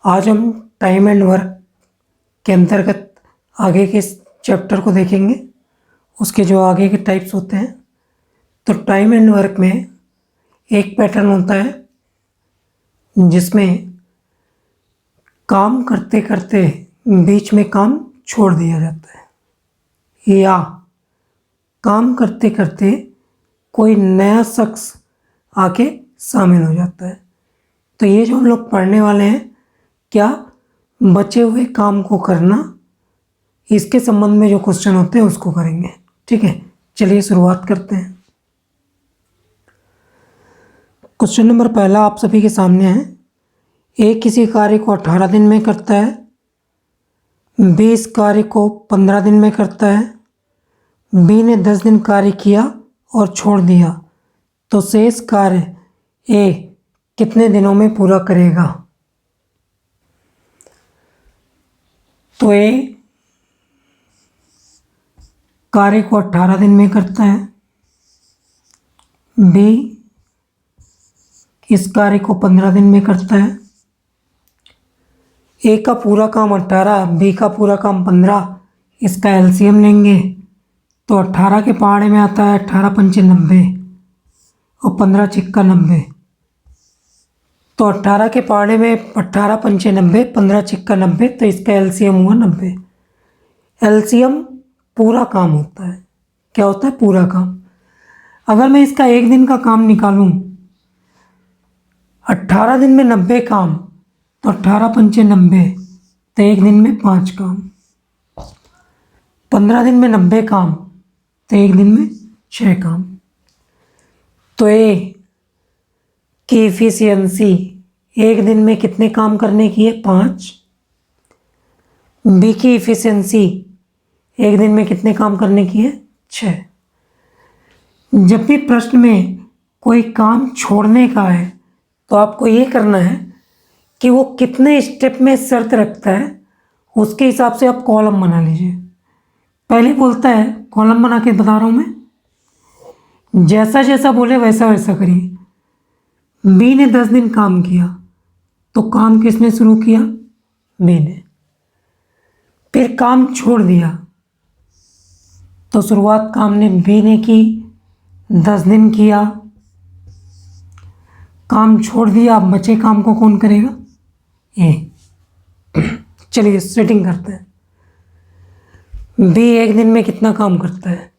आज हम time and work के अंतर्गत आगे के चैप्टर को देखेंगे, उसके जो आगे के टाइप्स होते हैं। तो टाइम एंड वर्क में एक पैटर्न होता है जिसमें काम करते करते बीच में काम छोड़ दिया जाता है, या काम करते करते कोई नया शख्स आके शामिल हो जाता है। तो ये जो हम लोग पढ़ने वाले हैं, क्या बचे हुए काम को करना, इसके संबंध में जो क्वेश्चन होते हैं उसको करेंगे। ठीक है, चलिए शुरुआत करते हैं। क्वेश्चन नंबर पहला आप सभी के सामने है। ए किसी कार्य को 18 दिन में करता है, बी इस कार्य को 15 दिन में करता है, बी ने 10 दिन कार्य किया और छोड़ दिया, तो शेष कार्य ए कितने दिनों में पूरा करेगा। तो ए कार्य को 18 दिन में करता है, बी इस कार्य को 15 दिन में करता है। ए का पूरा काम 18, बी का पूरा काम 15, इसका एलसीएम लेंगे तो 18 के पहाड़े में आता है 18 पंचे 90 और 15 छिक्का 90। तो 18 के पहाड़े में 18 पंचे 90, 15 छिक्का 90, तो इसका एलसीएम हुआ 90। एलसीएम पूरा काम होता है। क्या होता है? पूरा काम। अगर मैं इसका एक दिन का काम निकालूं, 18 दिन में 90 काम, तो 18 पंचे 90, तो एक दिन में 5 काम। 15 दिन में 90 काम, तो एक दिन में 6 काम। तो ए की इफिशियंसी एक दिन में कितने काम करने की है? 5। बी की इफिशियंसी एक दिन में कितने काम करने की है? 6। जब भी प्रश्न में कोई काम छोड़ने का है तो आपको ये करना है कि वो कितने स्टेप में शर्त रखता है, उसके हिसाब से आप कॉलम बना लीजिए। पहले बोलता है, कॉलम बना के बता रहा हूँ मैं, जैसा जैसा बोले वैसा वैसा करिए। बी ने 10 दिन काम किया, तो काम किसने शुरू किया? बी ने। फिर काम छोड़ दिया, तो शुरुआत काम ने बी ने की, 10 दिन किया, काम छोड़ दिया। अब बचे काम को कौन करेगा? ए। चलिए सेटिंग करते हैं। बी एक दिन में कितना काम करता है?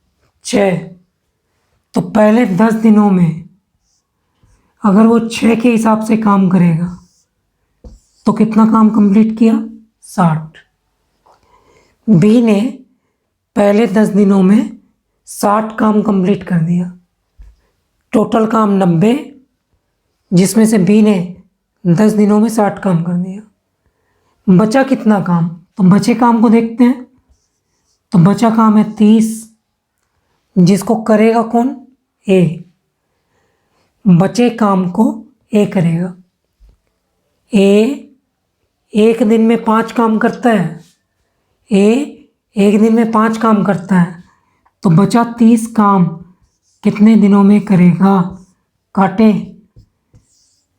6। तो पहले 10 दिनों में अगर वो 6 के हिसाब से काम करेगा तो कितना काम कंप्लीट किया? 60। बी ने पहले 10 दिनों में 60 काम कंप्लीट कर दिया। टोटल काम 90, जिसमें से बी ने 10 दिनों में 60 काम कर दिया। बचा कितना काम? तो बचे काम को देखते हैं। तो बचा काम है 30, जिसको करेगा कौन? ए। बचे काम को ए करेगा। ए एक दिन में 5 काम करता है। ए एक दिन में 5 काम करता है, तो बचा 30 काम कितने दिनों में करेगा? काटे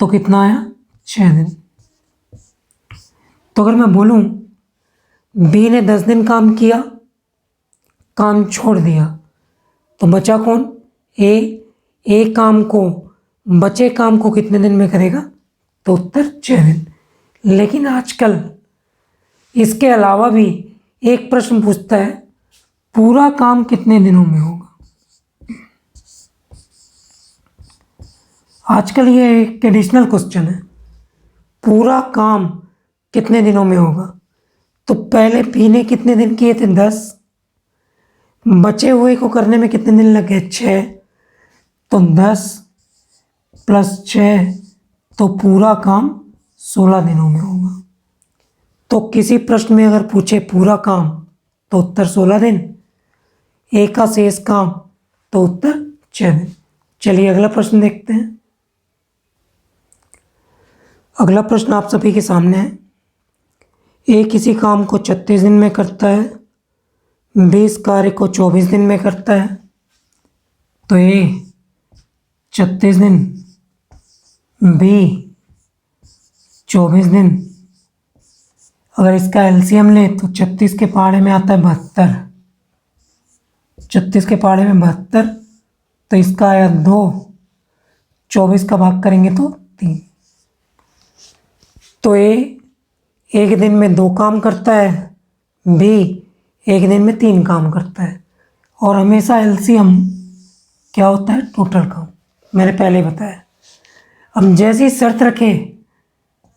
तो कितना आया? 6 दिन। तो अगर मैं बोलूं बी ने 10 दिन काम किया, काम छोड़ दिया, तो बचा कौन? ए काम को, बचे काम को कितने दिन में करेगा? तो उत्तर 6 दिन। लेकिन आजकल इसके अलावा भी एक प्रश्न पूछता है, पूरा काम कितने दिनों में होगा। आजकल ये एक एडिशनल क्वेश्चन है, पूरा काम कितने दिनों में होगा। तो पहले बी ने कितने दिन किए थे? 10। बचे हुए को करने में कितने दिन लगे? 6। तो 10 + 6, तो पूरा काम 16 दिनों में होगा। तो किसी प्रश्न में अगर पूछे पूरा काम, तो उत्तर 16 दिन। ए का शेष काम, तो उत्तर 6 दिन। चलिए अगला प्रश्न देखते हैं। अगला प्रश्न आप सभी के सामने है। ए किसी काम को 36 दिन में करता है, बी इस कार्य को 24 दिन में करता है। तो ए 36 दिन, बी 24 दिन, अगर इसका एलसीएम ले तो 36 के पहाड़े में आता है 72, 36 के पहाड़े में 72, तो इसका आया 2, 24 का भाग करेंगे तो 3। तो ए एक दिन में 2 काम करता है, बी एक दिन में 3 काम करता है, और हमेशा एलसीएम क्या होता है? टोटल काम, मैंने पहले बताया। अब जैसी शर्त रखे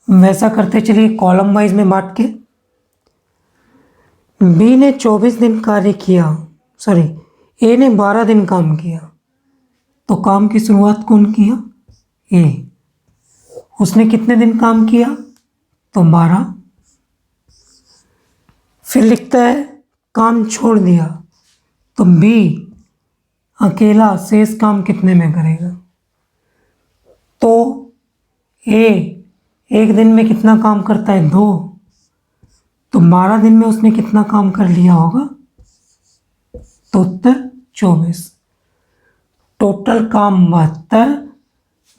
वैसा करते चलिए, कॉलम वाइज में बांट के। बी ने 24 दिन कार्य किया, सॉरी ए ने 12 दिन काम किया, तो काम की शुरुआत कौन किया? ए। उसने कितने दिन काम किया? तो 12। फिर लिखता है काम छोड़ दिया, तो बी अकेला शेष काम कितने में करेगा? तो ए एक दिन में कितना काम करता है? 2, तो 12 दिन में उसने कितना काम कर लिया होगा? तो उत्तर 24। टोटल काम 72,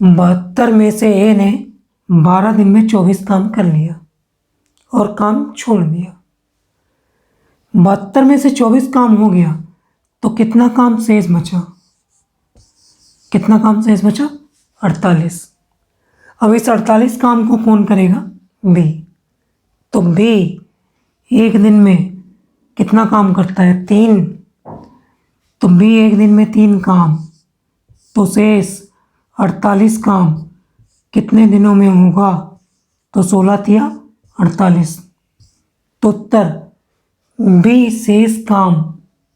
72 में से ए ने 12 दिन में 24 काम कर लिया और काम छोड़ दिया। 72 में से 24 काम हो गया, तो कितना काम शेष बचा? कितना काम शेष बचा? 48। अब इस 48 काम को कौन करेगा? बी। तो बी एक दिन में कितना काम करता है? 3। तो बी एक दिन में 3 काम, तो शेष 48 काम कितने दिनों में होगा? तो 16 तिया 48। तो उत्तर बी शेष काम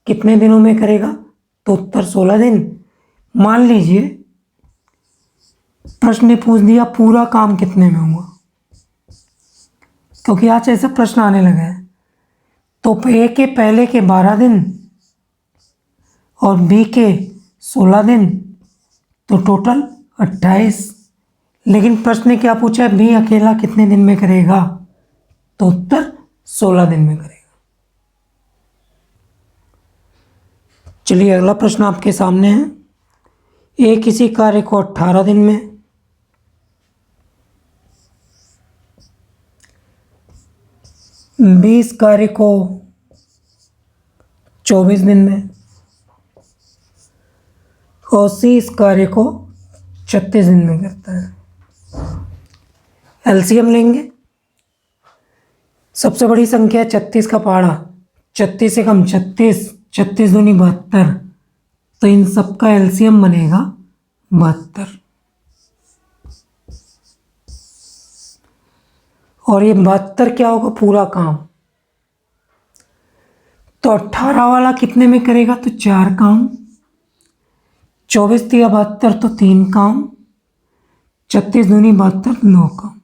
कितने दिनों में करेगा? तो उत्तर 16 दिन। मान लीजिए प्रश्न ने पूछ दिया पूरा काम कितने में हुआ, क्योंकि आज ऐसे प्रश्न आने लगे हैं। तो ए के पहले के 12 दिन और बी के 16 दिन, तो टोटल 28। लेकिन प्रश्न ने क्या पूछा है? बी अकेला कितने दिन में करेगा? तो उत्तर 16 दिन में करेगा। चलिए अगला प्रश्न आपके सामने है। ए किसी कार्य को 18 दिन में, बी इस कार्य को 24 दिन में, और सी इस कार्य को 36 दिन में करता है। एलसीएम लेंगे। सबसे बड़ी संख्या है 36 का पहाड़ा, 36 से कम 36, 36 दूनी 72, तो इन सब का एलसीएम बनेगा 72। और ये 72 क्या होगा? पूरा काम। तो 18 वाला कितने में करेगा? तो 4 काम। 24 तिया 72, तो 3 काम। 36 दूनी 72, 9 काम।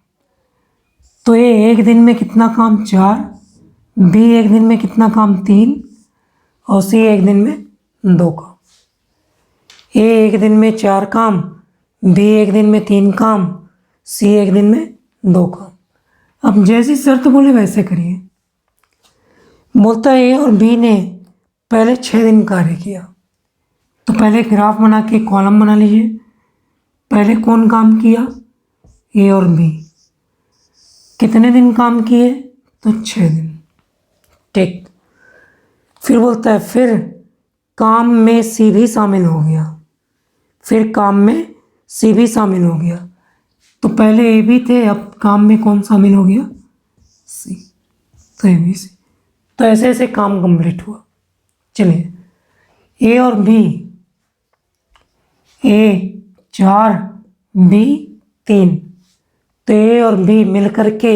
तो ये एक दिन में कितना काम? 4। बी एक दिन में कितना काम? 3। और सी एक दिन में 2 काम। ए एक दिन में 4 काम, बी एक दिन में 3 काम, सी एक दिन में 2 काम। अब जैसी शर्त बोले वैसे करिए। बोलता है ए और बी ने पहले 6 दिन कार्य किया, तो पहले ग्राफ बना के कॉलम बना लीजिए। पहले कौन काम किया? ए और बी। कितने दिन काम किए? तो 6 दिन। ठीक। फिर बोलता है फिर काम में सी भी शामिल हो गया, फिर काम में सी भी शामिल हो गया। तो पहले ए बी थे, अब काम में कौन शामिल हो गया? सी। तो ए बी सी। तो ऐसे ऐसे काम कंप्लीट हुआ। चलिए ए और बी, ए 4, बी 3, तो ए और बी मिलकर के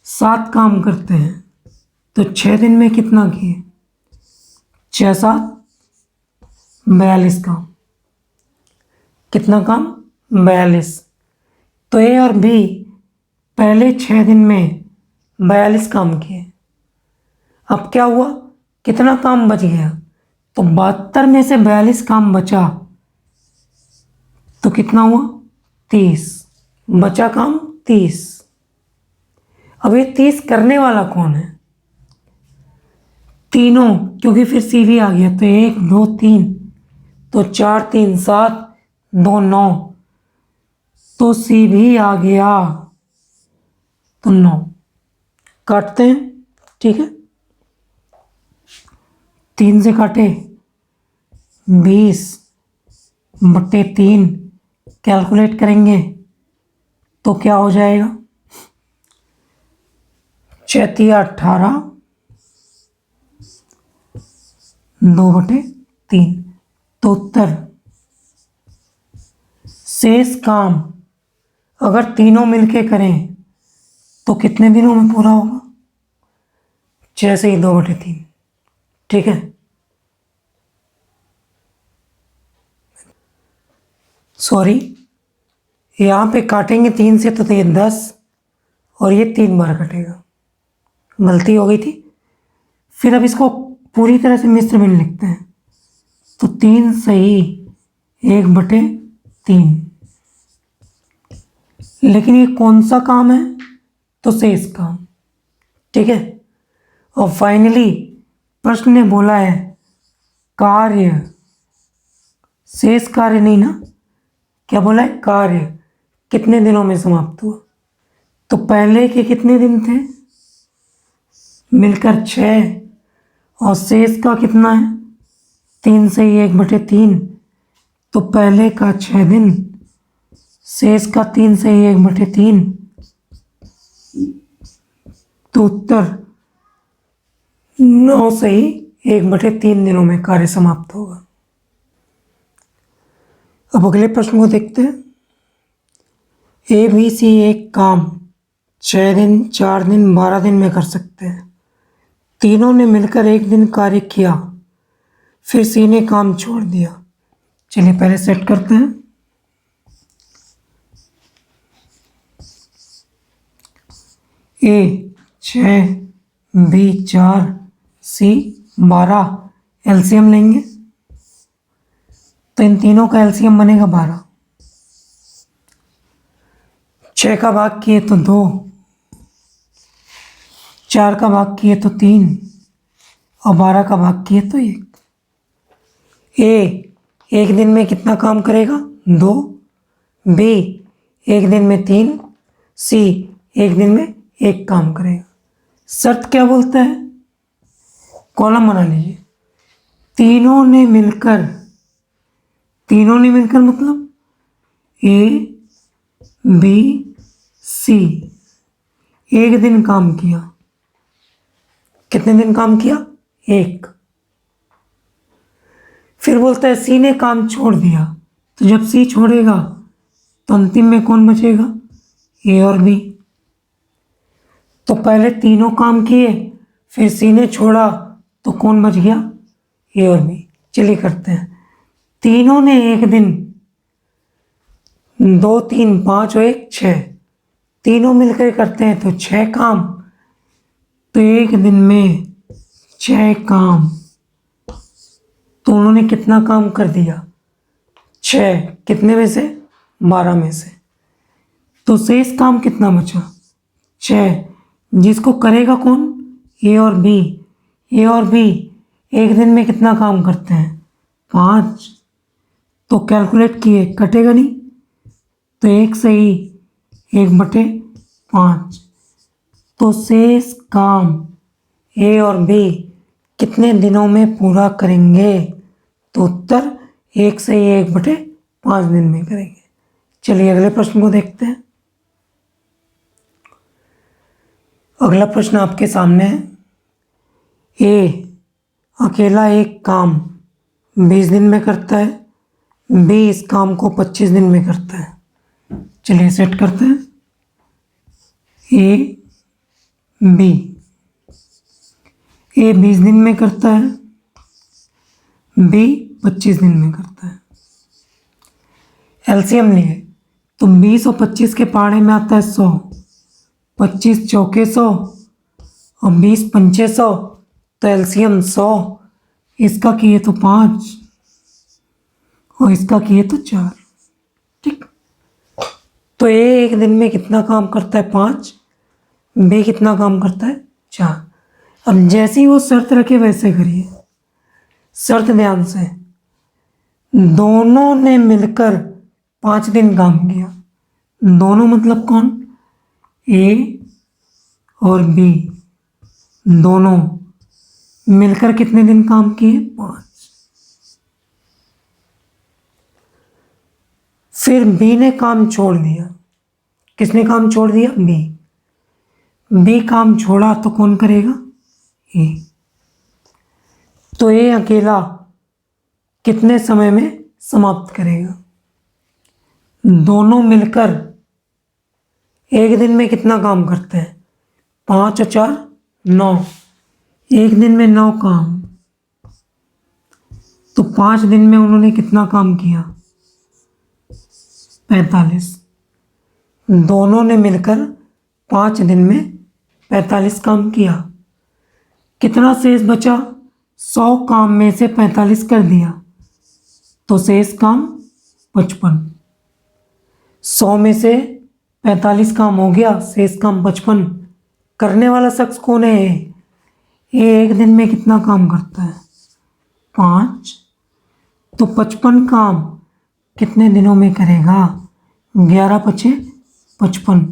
7 काम करते हैं। तो 6 दिन में कितना किए? 6 7 42 काम। कितना काम? 42। तो ए और बी पहले 6 दिन में 42 काम किए। अब क्या हुआ? कितना काम बच गया? तो 72 में से 42 काम बचा, तो कितना हुआ? 30। बचा काम 30। अब ये 30 करने वाला कौन है? तीनों, क्योंकि फिर सी भी आ गया। तो 1 2 3, तो 4 3 7, 2 9, तो सी भी आ गया, तो 9 काटते हैं, ठीक है। 3 से काटे 20/3 कैलकुलेट करेंगे तो क्या हो जाएगा? 6×18 2/3। तो उत्तर शेष काम अगर तीनों मिलके करें तो कितने दिनों में पूरा होगा? 6 से ही 2/3, ठीक है। सॉरी, यहाँ पे काटेंगे 3 से तो ये 10 और ये 3 बार कटेगा, गलती हो गई थी। फिर अब इसको पूरी तरह से मिश्र में लिखते हैं तो 3 सही 1/3। लेकिन ये कौन सा काम है? तो शेष काम, ठीक है। और फाइनली प्रश्न ने बोला है कार्य, शेष कार्य नहीं ना, क्या बोला है? कार्य कितने दिनों में समाप्त हुआ। तो पहले के कितने दिन थे? मिलकर 6, और शेष का कितना है? 3 से ही 1/3। तो पहले का 6 दिन, शेष का 3 से ही 1/3। तो उत्तर 9 से ही 1/3 दिनों में कार्य समाप्त होगा। अब अगले प्रश्न को देखते हैं। ABC एक काम 6 दिन, 4 दिन, 12 दिन में कर सकते हैं। तीनों ने मिलकर 1 दिन कार्य किया, फिर C ने काम छोड़ दिया। चलिए पहले सेट करते हैं। A 6, B 4, C 12। एलसीएम लेंगे तो इन तीनों का एलसीएम बनेगा 12। 6 का भाग किए तो 2, 4 का भाग किए तो 3 और 12 का भाग किए तो 1। ए एक दिन में कितना काम करेगा? 2। बी एक दिन में 3। सी एक दिन में 1 काम करेगा। शर्त क्या बोलता है? कॉलम बना लीजिए। तीनों ने मिलकर मतलब ए बी सी 1 दिन काम किया। कितने दिन काम किया? 1। फिर बोलता है सी ने काम छोड़ दिया। तो जब सी छोड़ेगा तो अंतिम में कौन बचेगा? ए और बी। तो पहले तीनों काम किए, फिर सी ने छोड़ा तो कौन बच गया? ए और बी। चलिए करते हैं। तीनों ने 1 दिन, 2 3 5 और 1 6, तीनों मिलकर करते हैं तो 6 काम। तो 1 दिन में 6 काम, तो उन्होंने कितना काम कर दिया? 6। कितने में से? 12 में से। तो शेष काम कितना बचा? 6। जिसको करेगा कौन? ए और बी। ए और बी 1 दिन में कितना काम करते हैं? 5। तो कैलकुलेट किए, कटेगा नहीं, तो 1 से ही 1/5। तो शेष काम ए और बी कितने दिनों में पूरा करेंगे? तो उत्तर 1 से ही 1/5 दिन में करेंगे। चलिए अगले प्रश्न को देखते हैं। अगला प्रश्न आपके सामने है। ए अकेला एक काम 20 दिन में करता है, बी इस काम को 25 दिन में करता है। चलिए सेट करते हैं। ए बी, ए 20 दिन में करता है, बी 25 दिन में करता है। एलसीएम लिए तो 20 और 25 के पहाड़े में आता है 100, 25 चौके 100 और 20 पंचे 100। तो एलसीएम 100। इसका किए तो 5 और इसका किए तो 4। ठीक। तो ए 1 दिन में कितना काम करता है? 5। बी कितना काम करता है? 4। अब जैसी वो शर्त रखे वैसे करिए। शर्त ध्यान से, दोनों ने मिलकर 5 दिन काम किया। दोनों मतलब कौन? ए और बी। दोनों मिलकर कितने दिन काम किए? 5। फिर बी ने काम छोड़ दिया। किसने काम छोड़ दिया? बी काम छोड़ा तो कौन करेगा? ए। तो ए अकेला कितने समय में समाप्त करेगा? दोनों मिलकर एक दिन में कितना काम करते हैं? 5 और 4 9। एक दिन में 9 काम, तो 5 दिन में उन्होंने कितना काम किया? 45। दोनों ने मिलकर 5 दिन में 45 काम किया। कितना शेष बचा? 100 काम में से 45 कर दिया तो शेष काम 55। 100 में से 45 काम हो गया, शेष काम 55। करने वाला शख्स कौन है? ये एक दिन में कितना काम करता है? 5। तो 55 काम कितने दिनों में करेगा? 11 पचे 55।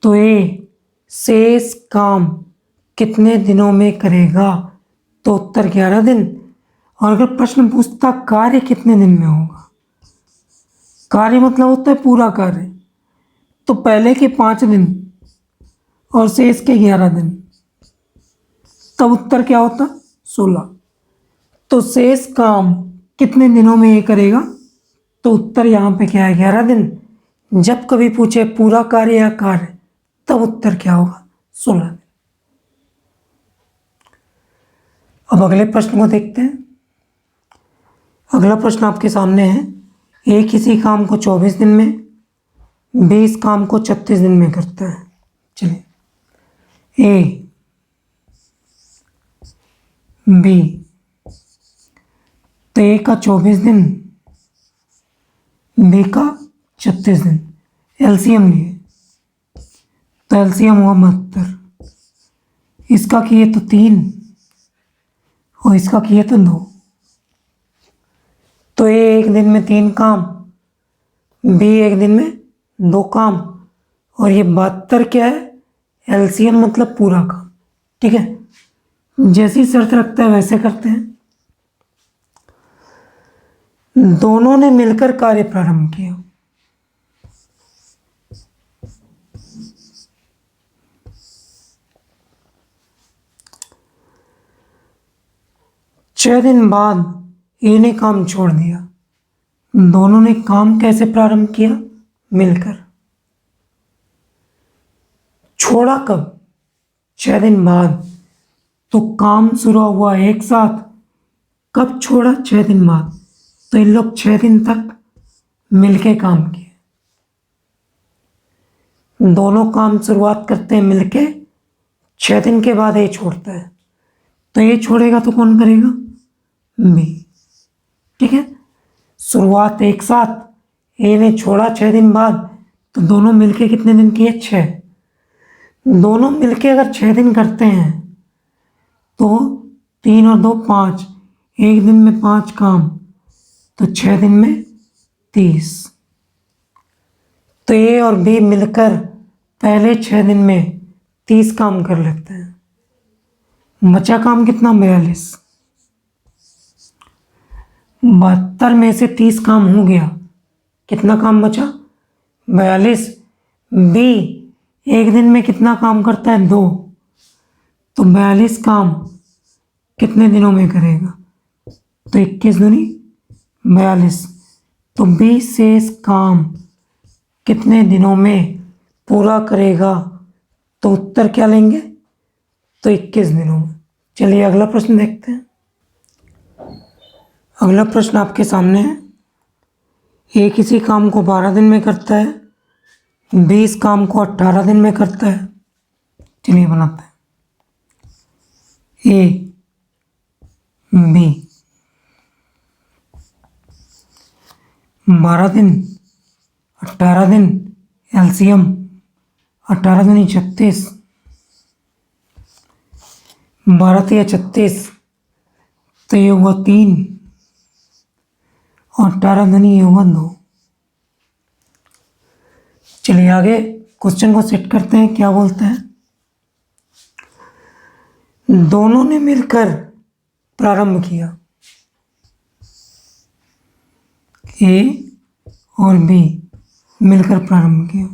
तो ये शेष काम कितने दिनों में करेगा? तो उत्तर 11 दिन। और अगर प्रश्न पूछता कार्य कितने दिन में होगा, कार्य मतलब होता है पूरा कार्य, तो पहले के 5 दिन और शेष के 11 दिन, तब उत्तर क्या होता? 16। तो शेष काम कितने दिनों में ये करेगा? तो उत्तर यहाँ पे क्या है? 11 दिन। जब कभी पूछे पूरा कार्य या कार्य, तब उत्तर क्या होगा? 16 दिन। अब अगले प्रश्न को देखते हैं। अगला प्रश्न आपके सामने है। ए किसी काम को 24 दिन में, बी इस काम को 36 दिन में करता है। चलिए, ए बी, तो ए का 24 दिन, बी का 36 दिन। एलसीएम लिए तो एलसीएम हुआ 72। इसका किए तो 3 और इसका किए तो 2। तो ए एक दिन में 3 काम, बी एक दिन में 2 काम, और ये 72 क्या है? एलसीएम मतलब पूरा काम। ठीक है, जैसी शर्त रखता है वैसे करते हैं। दोनों ने मिलकर कार्य प्रारंभ किया। छह दिन बाद ए ने काम छोड़ दिया। दोनों ने काम कैसे प्रारंभ किया? मिलकर। छोड़ा कब? 6 दिन बाद। तो काम शुरू हुआ एक साथ। कब छोड़ा? 6 दिन बाद। तो इन लोग 6 दिन तक मिलके काम किए। दोनों काम शुरुआत करते हैं मिलके, 6 दिन के बाद ये छोड़ता है। तो ये छोड़ेगा तो कौन करेगा? बी। ठीक है, शुरुआत एक साथ, ए ने छोड़ा 6 दिन बाद, तो दोनों मिलके कितने दिन किए? 6। दोनों मिलके अगर 6 दिन करते हैं तो 3 और 2 5, एक दिन में 5 काम, तो 6 दिन में 30। तो ए और बी मिलकर पहले 6 दिन में 30 काम कर लेते हैं। बचा काम कितना? 42। 72 में से 30 काम हो गया, कितना काम बचा? 42। बी एक दिन में कितना काम करता है? 2। तो 42 काम कितने दिनों में करेगा? तो 21 दूनी 42। तो बी शेष काम कितने दिनों में पूरा करेगा? तो उत्तर क्या लेंगे? तो 21 दिनों में। चलिए अगला प्रश्न देखते हैं। अगला प्रश्न आपके सामने है। ए किसी काम को 12 दिन में करता है, बी इस काम को 18 दिन में करता है। चलिए बनाते हैं। ए बी 12 दिन, 18 दिन, एलसीएम 18 दूनी 36, 12 या 36, तो ये हुआ 3 और 18 दूनी ये हुआ 2। चलिए आगे क्वेश्चन को सेट करते हैं। क्या बोलते हैं? दोनों ने मिलकर प्रारंभ किया। ए और बी मिलकर प्रारंभ किया।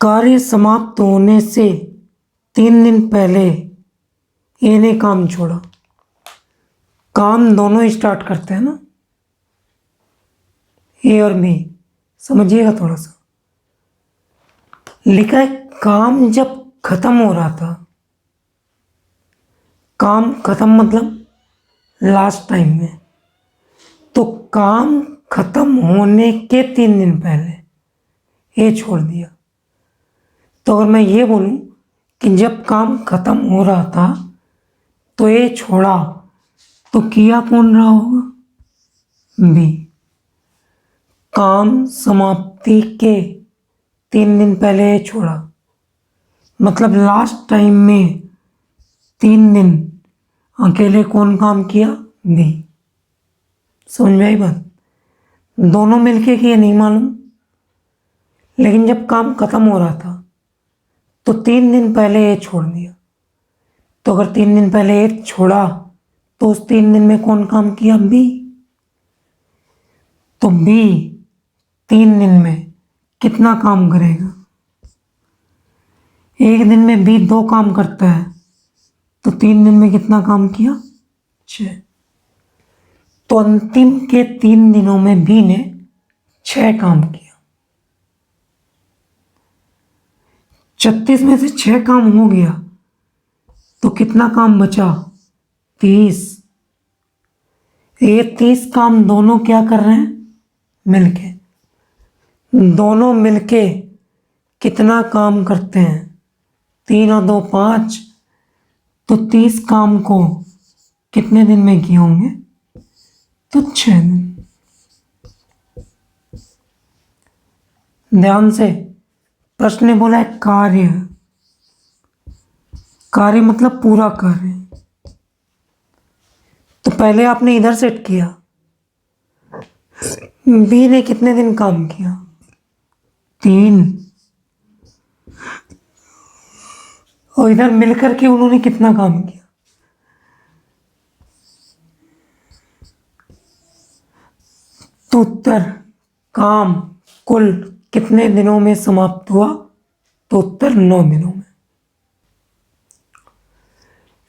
कार्य समाप्त होने से 3 दिन पहले ए ने काम छोड़ा। काम दोनों स्टार्ट करते हैं ना, ए और बी, समझिएगा थोड़ा सा। लिखा है काम जब खत्म हो रहा था, काम खत्म मतलब लास्ट टाइम में, तो काम खत्म होने के 3 दिन पहले ए छोड़ दिया। तो अगर मैं ये बोलूं कि जब काम खत्म हो रहा था तो ए छोड़ा, तो किया कौन रहा होगा? बी। काम समाप्ति के 3 दिन पहले ए छोड़ा, मतलब लास्ट टाइम में 3 दिन अकेले कौन काम किया? बी। समझ में आई बात? दोनों मिलके किए नहीं मालूम, लेकिन जब काम खत्म हो रहा था तो 3 दिन पहले ए छोड़ दिया। तो अगर 3 दिन पहले ए छोड़ा तो उस 3 दिन में कौन काम किया? बी। तो बी 3 दिन में कितना काम करेगा? एक दिन में बी 2 काम करता है, तो 3 दिन में कितना काम किया? 6। तो अंतिम के 3 दिनों में बी ने 6 काम किया। 36 में से 6 काम हो गया, तो कितना काम बचा? 30। ये 30 काम दोनों क्या कर रहे हैं? मिलके। दोनों मिलके कितना काम करते हैं? 3 और 2 5। तो 30 काम को कितने दिन में किए होंगे? तो 6 दिन। ध्यान से, प्रश्न ने बोला है कार्य, कार्य मतलब पूरा कार्य। तो पहले आपने इधर सेट किया, बी ने कितने दिन काम किया? 3। और इधर मिलकर के उन्होंने कितना काम किया? तो उत्तर काम कुल कितने दिनों में समाप्त हुआ? तो उत्तर 9 दिनों में।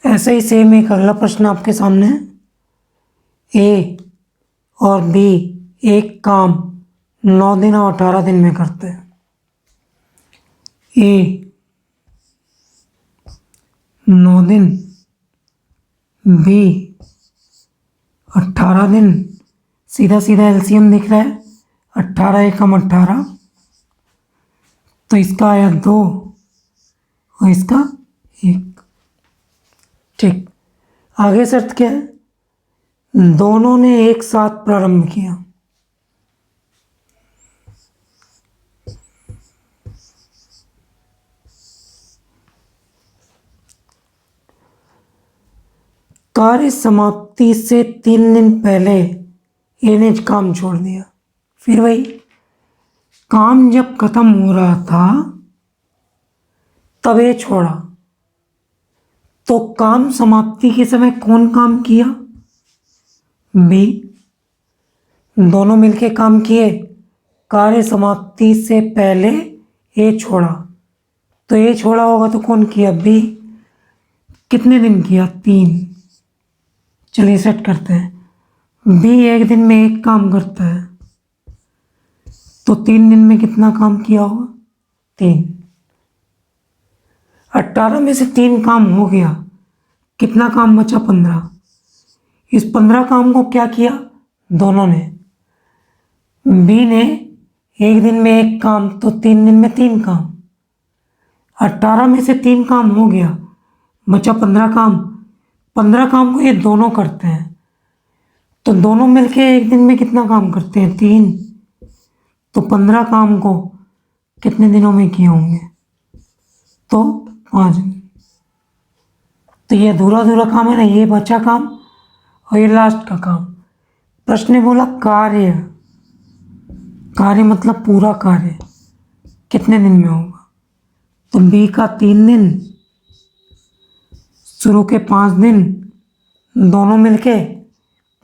ऐसे ही सेम एक अगला प्रश्न आपके सामने है। ए और बी एक काम 9 दिन और 18 दिन में करते हैं। ए 9 दिन, बी 18 दिन। सीधा सीधा एलसीएम दिख रहा है, 18 एकम 18, तो इसका आया 2 और इसका 1। ठीक, आगे शर्त क्या है? दोनों ने एक साथ प्रारंभ किया। कार्य समाप्ति से 3 दिन पहले ए ने काम छोड़ दिया। फिर वही, काम जब खत्म हो रहा था तब ए छोड़ा, तो काम समाप्ति के समय कौन काम किया? बी। दोनों मिलके काम किए, कार्य समाप्ति से पहले ए छोड़ा, तो ए छोड़ा होगा तो कौन किया? बी। कितने दिन किया? 3। चलिए सेट करते हैं। बी एक दिन में एक काम करता है, तो 3 दिन में कितना काम किया होगा? 3। 18 में से 3 काम हो गया, कितना काम बचा? 15। इस 15 काम को क्या किया? दोनों ने। बी ने एक दिन में एक काम, तो 3 दिन में 3 काम। 18 में से 3 काम हो गया, बचा 15 काम। 15 काम को ये दोनों करते हैं, तो दोनों मिलके एक दिन में कितना काम करते हैं? 3। तो 15 काम को कितने दिनों में किए होंगे? तो 5 दिन। तो ये अधूरा अधूरा काम है ना, ये बचा काम और ये लास्ट का काम। प्रश्न ने बोला कार्य, कार्य मतलब पूरा कार्य कितने दिन में होगा? तो बी का 3 दिन, शुरू के 5 दिन, दोनों मिलके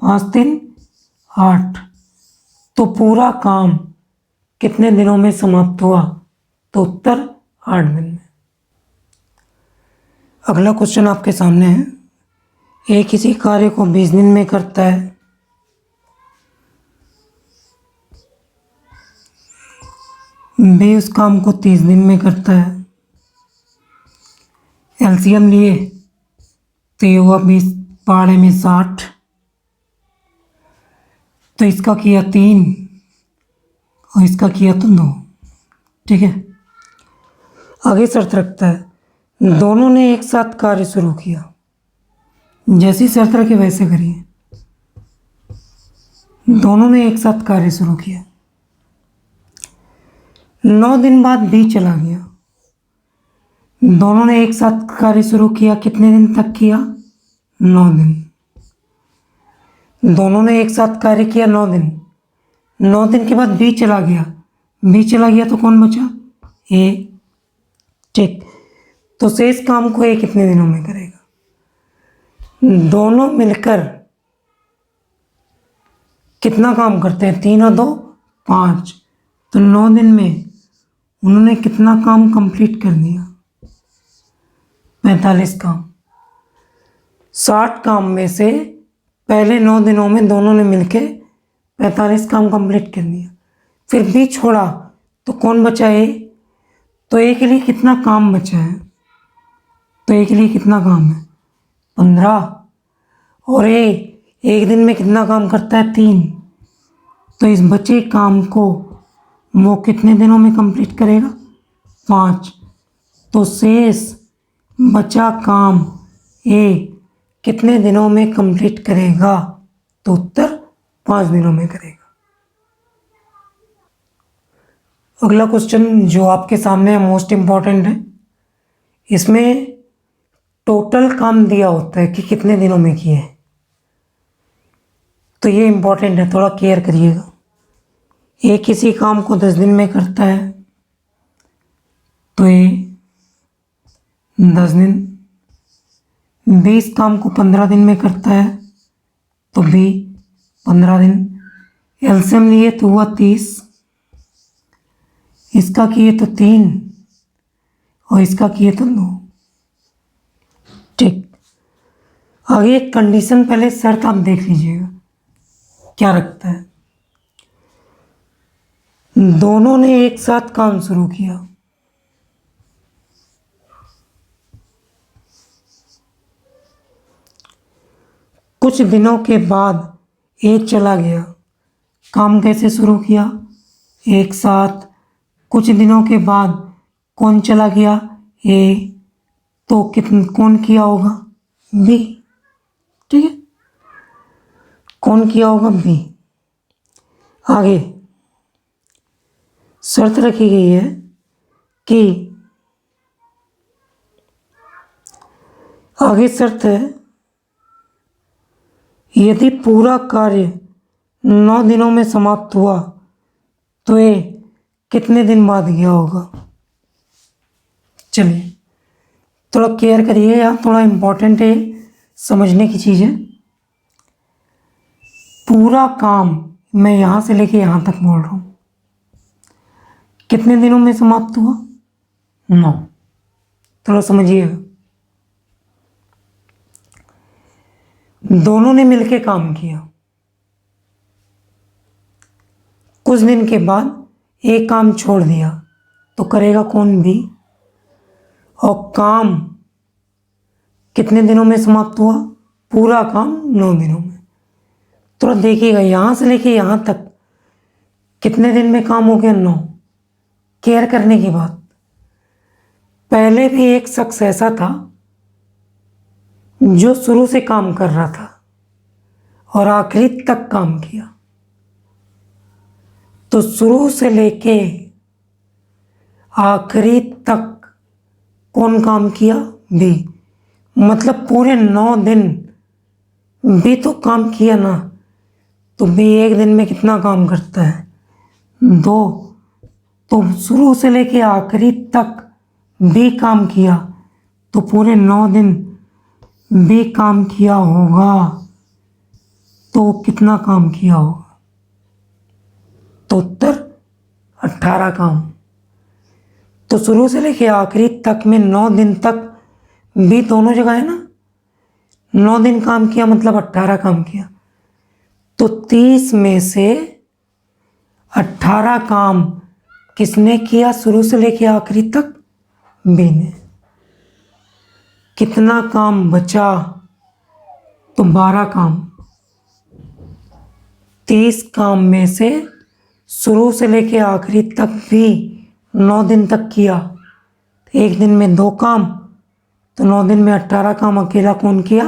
5 दिन 8। तो पूरा काम कितने दिनों में समाप्त हुआ? तो उत्तर 8 दिन में। अगला क्वेश्चन आपके सामने है। ए किसी कार्य को 20 दिन में करता है, बी उस काम को 30 दिन में करता है। एलसीएम लिए तो ये हुआ 20 पहाड़े में 60, तो इसका किया 3 और इसका किया तो 2। ठीक है, आगे शर्त रखता है दोनों ने एक साथ कार्य शुरू किया। जैसी शर्त रखी वैसे करिए। दोनों ने एक साथ कार्य शुरू किया, 9 दिन बाद बी चला गया। दोनों ने एक साथ कार्य शुरू किया, कितने दिन तक किया? 9 दिन। दोनों ने एक साथ कार्य किया 9 दिन। 9 दिन के बाद बी चला गया। बी चला गया तो कौन बचा? ए। ठीक, तो शेष काम को ए कितने दिनों में करेगा? दोनों मिलकर कितना काम करते हैं? 3 और 2 5। तो 9 दिन में उन्होंने कितना काम कंप्लीट कर दिया? 45 काम। 60 काम में से पहले 9 दिनों में दोनों ने मिलके 45 काम कंप्लीट कर दिया। फिर बी छोड़ा तो कौन बचा? ए। तो ए के लिए कितना काम बचा है? तो ए के लिए कितना काम है? 15। और ए एक दिन में कितना काम करता है? 3। तो इस बचे काम को वो कितने दिनों में कंप्लीट करेगा? 5। तो शेष बचा काम ए कितने दिनों में कंप्लीट करेगा? तो उत्तर 5 दिनों में करेगा। अगला क्वेश्चन जो आपके सामने है मोस्ट इम्पॉर्टेंट है। इसमें टोटल काम दिया होता है कि कितने दिनों में किए हैं, तो ये इम्पॉर्टेंट है, थोड़ा केयर करिएगा। ए किसी काम को 10 दिन में करता है तो ए 10 दिन। बी इस काम को 15 दिन में करता है तो बी 15 दिन। एलसीएम लिए तो हुआ 30, इसका किए तो 3 और इसका किए तो 2। ठीक, आगे एक कंडीशन, पहले शर्त आप देख लीजिएगा क्या रखता है। दोनों ने एक साथ काम शुरू किया, कुछ दिनों के बाद ए चला गया। काम कैसे शुरू किया? एक साथ। कुछ दिनों के बाद कौन चला गया? ए। तो कौन किया होगा? बी। ठीक है, कौन किया होगा? बी। आगे शर्त रखी गई है कि आगे शर्त है यदि पूरा कार्य 9 दिनों में समाप्त हुआ तो ये कितने दिन बाद गया होगा? चलिए थोड़ा केयर करिए, यहाँ थोड़ा इम्पोर्टेंट है, समझने की चीज़ है। पूरा काम मैं यहाँ से लेके यहाँ तक बोल रहा हूँ, कितने दिनों में समाप्त हुआ? 9। थोड़ा समझिएगा। दोनों ने मिलके काम किया, कुछ दिन के बाद एक काम छोड़ दिया तो करेगा कौन? बी। और काम कितने दिनों में समाप्त हुआ? पूरा काम 9 दिनों में। थोड़ा देखिएगा, यहाँ से लेके यहाँ तक कितने दिन में काम हो गया? 9। केयर करने की बात, पहले भी एक शख्स ऐसा था जो शुरू से काम कर रहा था और आखिरी तक काम किया। तो शुरू से लेके आखिरी तक कौन काम किया? बी। मतलब पूरे 9 दिन बी तो काम किया ना। तो बी एक दिन में कितना काम करता है? 2। तो शुरू से लेके आखिरी तक बी काम किया तो पूरे 9 दिन बी काम किया होगा, तो कितना काम किया होगा? तो उत्तर 18 काम। तो शुरू से लेके आखिरी तक में 9 दिन तक बी दोनों जगह है ना, 9 दिन काम किया मतलब 18 काम किया। तो 30 में से 18 काम किसने किया शुरू से लेके आखिरी तक? बी ने। कितना काम बचा? तो 12 काम। 30 काम में से शुरू से लेके आखिरी तक भी 9 दिन तक किया, एक दिन में 2 काम, तो 9 दिन में 18 काम अकेला कौन किया?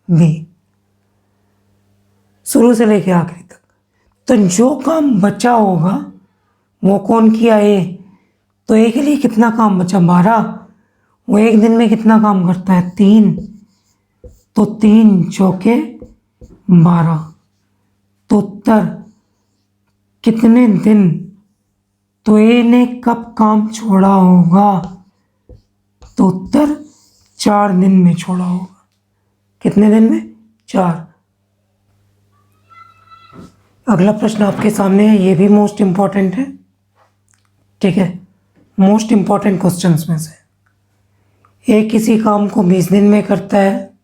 बी। शुरू से लेके आखिरी तक। तो जो काम बचा होगा वो कौन किया? ए। तो ए के लिए कितना काम बचा? 12। वो एक दिन में कितना काम करता है? 3। तो 3 चौके 12। तो उत्तर कितने दिन? तो ए ने कब काम छोड़ा होगा? तो उत्तर 4 दिन में छोड़ा होगा। कितने दिन में? 4। अगला प्रश्न आपके सामने है, ये भी मोस्ट इंपॉर्टेंट है, ठीक है, मोस्ट इंपॉर्टेंट क्वेश्चंस में से। ए किसी काम को 20 दिन में करता है,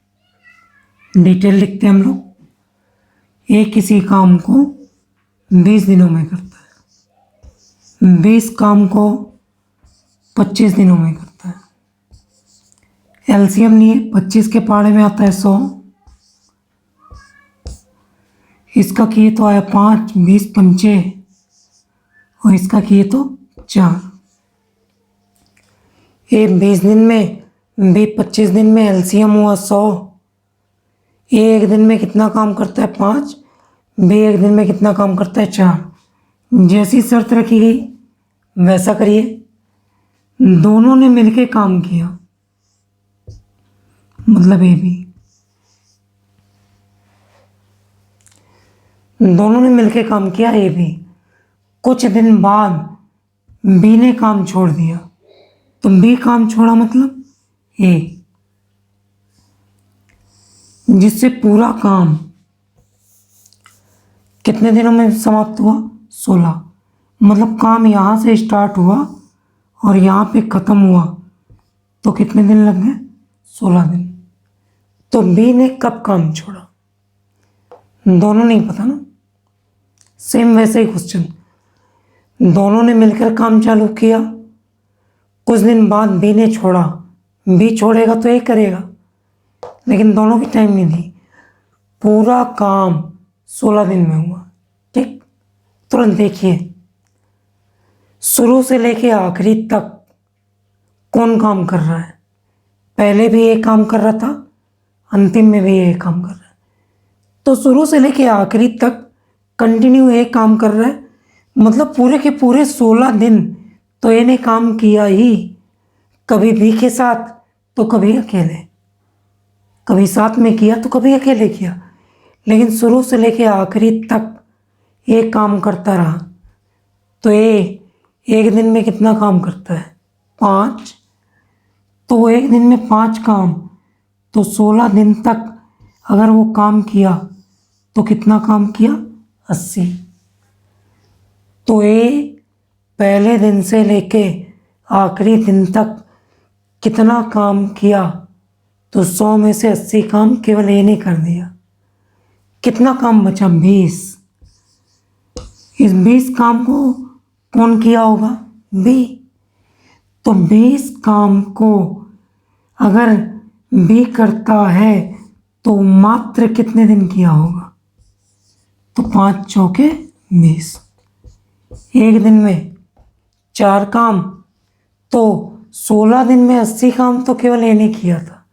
डिटेल लिखते हैं हम लोग। ए किसी काम को 20 दिनों में करता है, 20 काम को 25 दिनों में करता है। एलसीएम नहीं है, 25 के पहाड़े में आता है 100, इसका किए तो आया 5, 20 पंचे, और इसका किए तो 4। ए 20 दिन में, बी 25 दिन में, एलसीएम हुआ 100। ए एक दिन में कितना काम करता है? 5। बी एक दिन में कितना काम करता है? 4। जैसी शर्त रखी गई वैसा करिए। दोनों ने मिलके काम किया, मतलब ए बी, दोनों ने मिलके काम किया ए बी। कुछ दिन बाद बी ने काम छोड़ दिया, तो बी काम छोड़ा मतलब ए, जिससे पूरा काम कितने दिनों में समाप्त हुआ? 16। मतलब काम यहाँ से स्टार्ट हुआ और यहाँ पे ख़त्म हुआ, तो कितने दिन लग गए? 16 दिन। तो बी ने कब काम छोड़ा? दोनों नहीं पता ना। सेम वैसे ही क्वेश्चन, दोनों ने मिलकर काम चालू किया, कुछ दिन बाद बी ने छोड़ा, बी छोड़ेगा तो ए करेगा, लेकिन दोनों की टाइम नहीं दी, पूरा काम 16 दिन में हुआ, ठीक। तुरंत देखिए, शुरू से लेके आखिरी तक कौन काम कर रहा है? पहले भी ये काम कर रहा था, अंतिम में भी ये काम कर रहा है। तो शुरू से लेके आखिरी तक कंटिन्यू ये काम कर रहा है, मतलब पूरे के पूरे 16 दिन तो इन्हें काम किया ही, कभी बी के साथ तो कभी अकेले, कभी साथ में किया तो कभी अकेले किया, लेकिन शुरू से लेके आखिरी तक ये काम करता रहा। तो ये एक दिन में कितना काम करता है? 5। तो वो एक दिन में 5 काम, तो 16 दिन तक अगर वो काम किया तो कितना काम किया? 80। तो ये पहले दिन से लेके आखिरी दिन तक कितना काम किया? तो 100 में से 80 काम केवल ए ने कर दिया। कितना काम बचा? 20। इस 20 काम को कौन किया होगा? बी। तो 20 काम को अगर बी करता है तो मात्र कितने दिन किया होगा? तो 5 चौके 20। एक दिन में 4 काम, तो 16 दिन में 80 काम तो केवल ए ने किया था।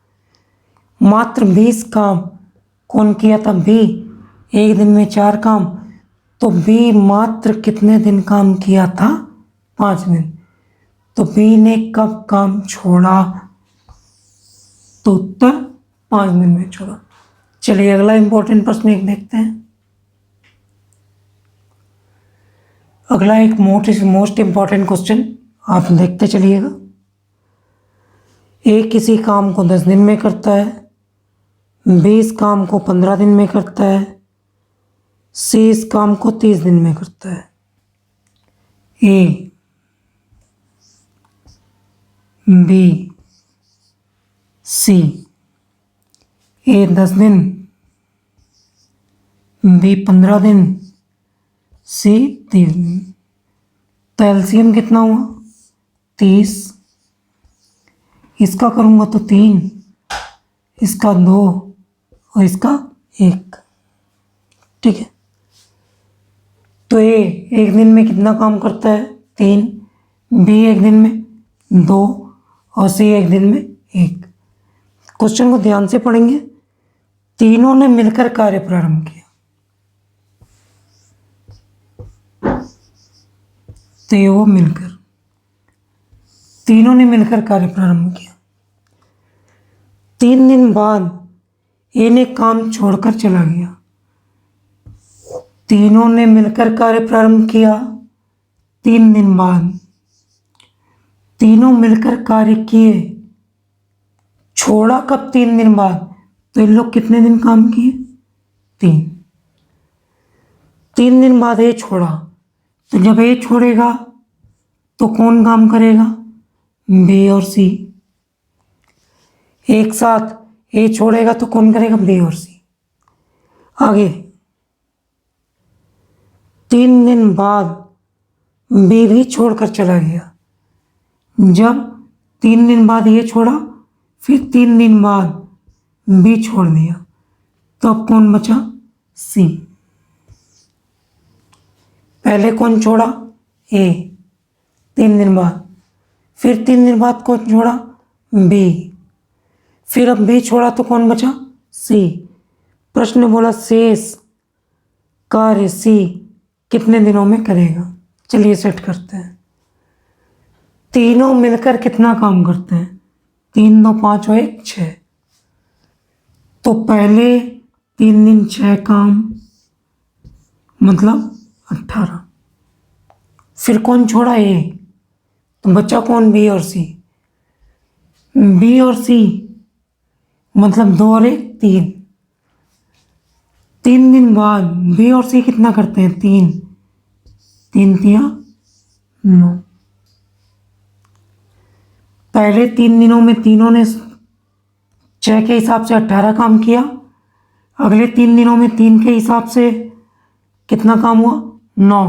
मात्र 20 काम कौन किया था? बी। एक दिन में 4 काम, तो बी मात्र कितने दिन काम किया था? 5 दिन। तो बी ने कब काम छोड़ा? तो उत्तर 5 दिन में छोड़ा। चलिए अगला इंपॉर्टेंट प्रश्न एक देखते हैं। अगला एक मोस्ट इंपॉर्टेंट क्वेश्चन आप देखते चलिएगा। ए किसी काम को 10 दिन में करता है, बी इस काम को 15 दिन में करता है, सी इस काम को 30 दिन में करता है। ए, बी, सी। ए 10 दिन, बी 15 दिन, सी 30 दिन। तो एलसीएम कितना हुआ? 30। इसका करूँगा तो 3, इसका 2 और इसका 1। ठीक है। तो ए एक दिन में कितना काम करता है? 3, बी एक दिन में 2 और सी एक दिन में 1। क्वेश्चन को ध्यान से पढ़ेंगे। तीनों ने मिलकर कार्य प्रारंभ किया, तो ये वो मिलकर, तीनों ने मिलकर कार्य प्रारंभ किया। 3 दिन बाद ए ने काम छोड़कर चला गया। तीनों ने मिलकर कार्य प्रारंभ किया 3 दिन बाद। तीनों मिलकर कार्य किए, छोड़ा कब? 3 दिन बाद। तो इन लोग कितने दिन काम किए? 3। 3 दिन बाद ए छोड़ा, तो जब ए छोड़ेगा तो कौन काम करेगा? बी और सी। एक साथ ए छोड़ेगा तो कौन करेगा? बी और सी। आगे 3 दिन बाद बी भी छोड़कर चला गया। जब 3 दिन बाद ये छोड़ा, फिर 3 दिन बाद बी छोड़ दिया, तो अब कौन बचा? सी। पहले कौन छोड़ा? ए 3 दिन बाद। फिर 3 दिन बाद कौन छोड़ा? बी। फिर अब बी छोड़ा तो कौन बचा? सी। प्रश्न बोला शेष कार्य सी कितने दिनों में करेगा। चलिए सेट करते हैं। तीनों मिलकर कितना काम करते हैं? 3 2 5 और 1 6। तो पहले 3 दिन 6 काम, मतलब 18। फिर कौन छोड़ा? ए। तो बचा कौन? बी और सी। बी और सी मतलब 2 और 1 3। 3 दिन बाद बी और सी कितना करते हैं? 3 3 3 9। पहले 3 दिनों में तीनों ने 6 के हिसाब से 18 काम किया। अगले 3 दिनों में 3 के हिसाब से कितना काम हुआ? 9।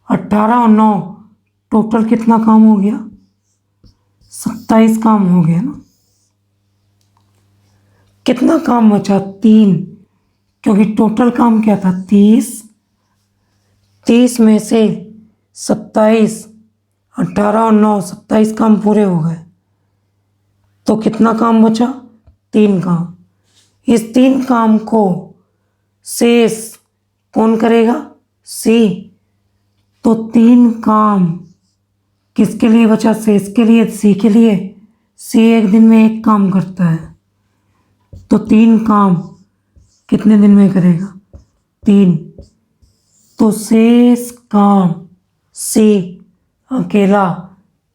18 और 9 टोटल कितना काम हो गया? 27 काम हो गया ना। कितना काम बचा? 3, क्योंकि टोटल काम क्या था? 30। 30 में से 27, 18 और 9 27 काम पूरे हो गए। तो कितना काम बचा? 3 काम। इस 3 काम को शेष कौन करेगा? सी। तो 3 काम किसके लिए बचा? शेष के लिए, सी के लिए। सी एक दिन में 1 काम करता है, तो 3 काम कितने दिन में करेगा? 3। तो शेष काम सी अकेला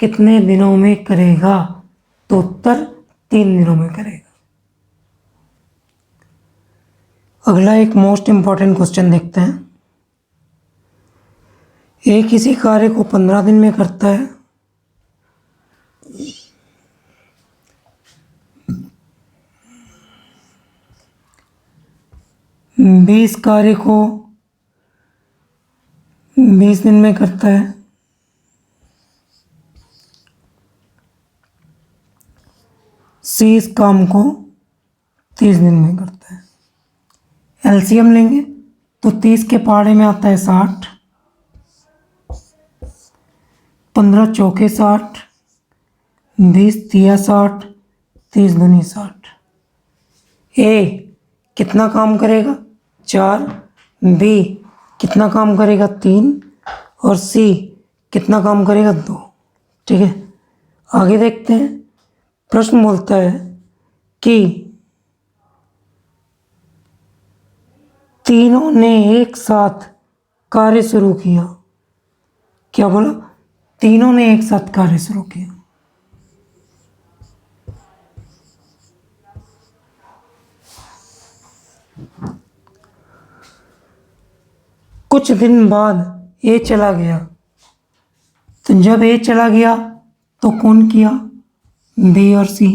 कितने दिनों में करेगा? तो उत्तर 3 दिनों में करेगा। अगला एक मोस्ट इंपॉर्टेंट क्वेश्चन देखते हैं। ए किसी कार्य को 15 दिन में करता है, बी इस कार्य को 20 दिन में करता है, सी इस काम को 30 दिन में करता है। एलसीएम लेंगे तो 30 के पहाड़े में आता है 60, 15 चौके 60, 20 तिया 60, 30 दूनी 60। ए कितना काम करेगा? 4। बी कितना काम करेगा? 3। और सी कितना काम करेगा? 2। ठीक है, आगे देखते हैं। प्रश्न बोलता है कि तीनों ने एक साथ कार्य शुरू किया। क्या बोला? तीनों ने एक साथ कार्य शुरू किया। कुछ दिन बाद ए चला गया, तो जब ए चला गया तो कौन किया? बी और सी।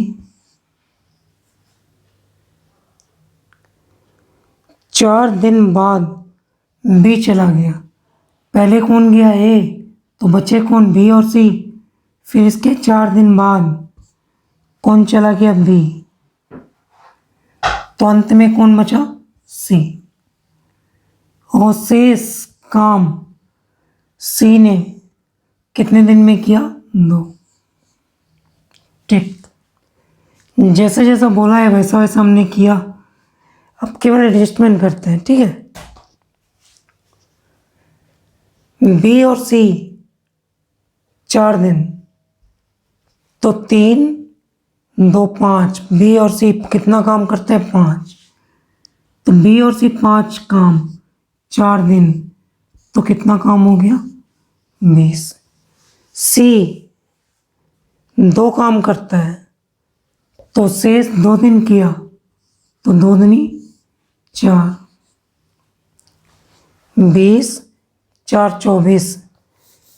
4 दिन बाद बी चला गया, पहले कौन गया? ए, तो बचे कौन? बी और सी। फिर इसके 4 दिन बाद कौन चला गया? बी। तो अंत में कौन बचा? सी। और शेष काम सी ने कितने दिन में किया? 2। ठीक, जैसा जैसा बोला है वैसा वैसा हमने किया। अब केवल एडजस्टमेंट करते हैं, ठीक है। बी और सी 4 दिन, तो 3, 2, 5। बी और सी कितना काम करते हैं? 5। तो बी और सी 5 काम 4 दिन, तो कितना काम हो गया? 20। सी 2 काम करता है, तो शेष 2 दिन किया, तो 2 दूनी 4। 20, 4, 24।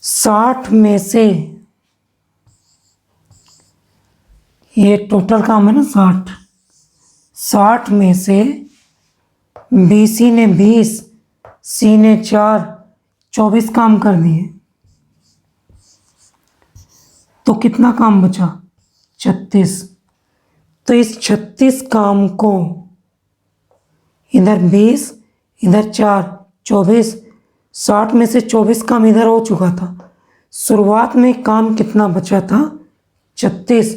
60 में से, ये टोटल काम है ना 60। 60 में से बी सी ने 20, सी ने 4, 24 काम कर दिए, तो कितना काम बचा? 36। तो इस 36 काम को इधर 20, इधर 4, 24। 60 में से 24 काम इधर हो चुका था। शुरुआत में काम कितना बचा था? 36।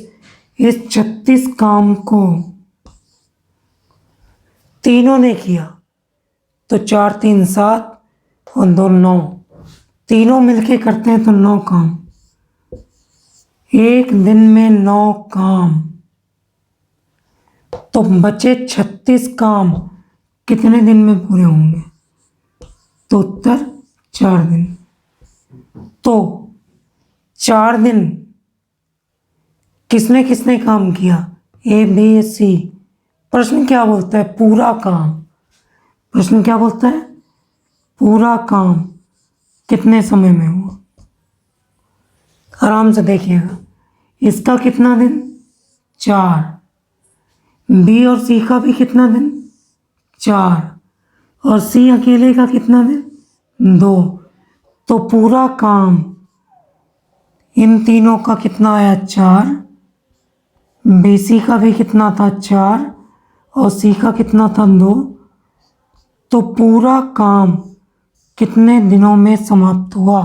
इस 36 काम को तीनों ने किया, तो 4, 3, 7 और 2, 9। तीनों मिलके करते हैं तो 9 काम। एक दिन में 9 काम, तो बचे 36 काम कितने दिन में पूरे होंगे? तो उत्तर 4 दिन। तो 4 दिन किसने किसने काम किया? ए, बी, सी। प्रश्न क्या बोलता है? पूरा काम। प्रश्न क्या बोलता है? पूरा काम कितने समय में हुआ? आराम से देखिएगा। इसका कितना दिन? 4। बी और सी का भी कितना दिन? 4। और सी अकेले का कितना दिन? 2। तो पूरा काम इन तीनों का कितना आया? 4। बी सी का भी कितना था? 4। और सी का कितना था? 2। तो पूरा काम कितने दिनों में समाप्त हुआ?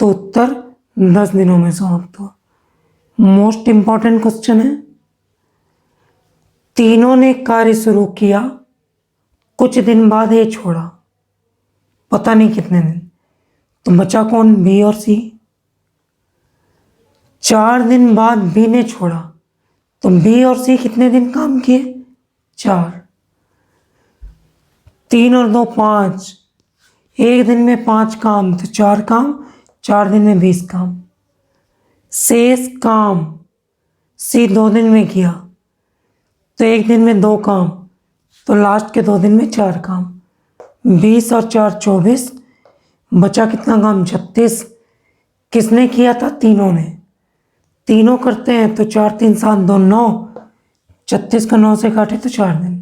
तो उत्तर 10 दिनों में समाप्त हुआ। मोस्ट इंपॉर्टेंट क्वेश्चन है। तीनों ने कार्य शुरू किया, कुछ दिन बाद ये छोड़ा, पता नहीं कितने दिन, तो बचा कौन? बी और सी। 4 दिन बाद बी ने छोड़ा, तो बी और सी कितने दिन काम किए? 4। 3 और 2, 5। एक दिन में 5 काम, तो 4 काम, 4 दिन में 20 काम। शेष काम सी 2 दिन में किया, तो एक दिन में 2 काम, तो लास्ट के 2 दिन में 4 काम। 20 और 4, 24। बचा कितना काम? 36। किसने किया था? तीनों ने। तीनों करते हैं तो 4, 3, 7, 2, 9। 36 का 9 से काटे तो 4 दिन।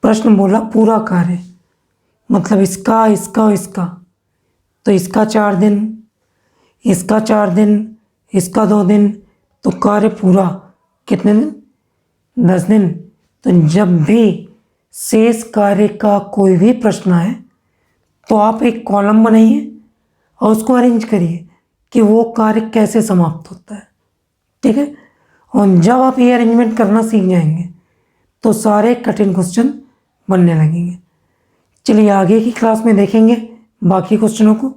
प्रश्न बोला पूरा कार्य, मतलब इसका, इसका और इसका। तो इसका 4 दिन, इसका 4 दिन, इसका 2 दिन, तो कार्य पूरा कितने दिन? 10 दिन। तो जब भी शेष कार्य का कोई भी प्रश्न आए तो आप एक कॉलम बनाइए और उसको अरेंज करिए कि वो कार्य कैसे समाप्त होता है, ठीक है। और जब आप ये अरेंजमेंट करना सीख जाएंगे तो सारे कठिन क्वेश्चन बनने लगेंगे। चलिए आगे की क्लास में देखेंगे बाकी क्वेश्चनों को।